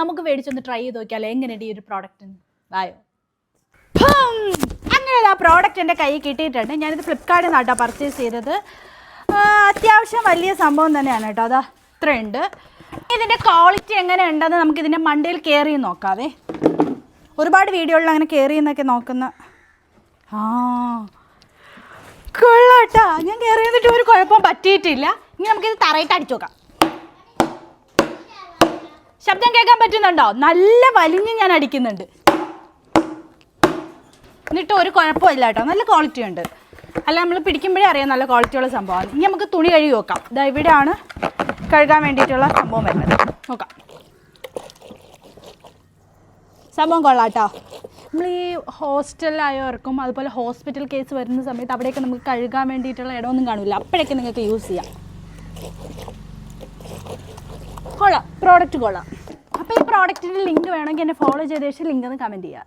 നമുക്ക് മേടിച്ചൊന്ന് ട്രൈ ചെയ്ത് നോക്കിയാലോ എങ്ങനെയുണ്ട് ഈ ഒരു പ്രോഡക്റ്റ്. വായോ. അങ്ങനെ ആ പ്രോഡക്റ്റ് എൻ്റെ കയ്യിൽ കിട്ടിയിട്ടുണ്ട്. ഞാനിത് ഫ്ലിപ്കാർട്ടിൽ നിന്നാണ് കേട്ടോ പർച്ചേസ് ചെയ്തത്. അത്യാവശ്യം വലിയ സംഭവം തന്നെയാണ് കേട്ടോ. അതാ ഇത്രയുണ്ട്. ഇതിൻ്റെ ക്വാളിറ്റി എങ്ങനെ ഉണ്ടെന്ന് നമുക്കിതിൻ്റെ മണ്ടയിൽ കെയർ ചെയ്ത് നോക്കാവേ. ഒരുപാട് വീഡിയോകളിൽ അങ്ങനെ കെയർ ചെയ്യുന്നൊക്കെ നോക്കുന്ന കൊള്ളാട്ടാ. ഞാൻ കെയർ ചെയ്തിട്ട് ഒരു കുഴപ്പം പറ്റിയിട്ടില്ല. ഇനി നമുക്കിത് തറയിട്ട് അടിച്ചു നോക്കാം. ശബ്ദം കേൾക്കാൻ പറ്റുന്നുണ്ടോ? നല്ല വലിഞ്ഞ് ഞാൻ അടിക്കുന്നുണ്ട്. എന്നിട്ട് ഒരു കുഴപ്പമില്ല കേട്ടോ. നല്ല ക്വാളിറ്റി ഉണ്ട്. അല്ല, നമ്മൾ പിടിക്കുമ്പോഴേ അറിയാം നല്ല ക്വാളിറ്റിയുള്ള സംഭവമാണ്. ഇനി നമുക്ക് തുണി കഴുകി നോക്കാം. ഇതാ ഇവിടെയാണ് കഴുകാൻ വേണ്ടിയിട്ടുള്ള സംഭവം വരുന്നത്. നോക്കാം. സംഭവം കൊള്ളാട്ടോ. നമ്മൾ ഈ ഹോസ്റ്റലിലായവർക്കും അതുപോലെ ഹോസ്പിറ്റൽ കേസ് വരുന്ന സമയത്ത് അവിടെയൊക്കെ നമുക്ക് കഴുകാൻ വേണ്ടിയിട്ടുള്ള ഇടമൊന്നും കാണില്ല. അപ്പോഴൊക്കെ നിങ്ങൾക്ക് യൂസ് ചെയ്യാം. കൊള്ളാം, പ്രോഡക്റ്റ് കൊള്ളാം. അപ്പോൾ ഈ പ്രോഡക്റ്റിൻ്റെ ലിങ്ക് വേണമെങ്കിൽ എന്നെ ഫോളോ ചെയ്ത ശേഷം ലിങ്ക് ഒന്ന് കമൻറ്റ് ചെയ്യുക.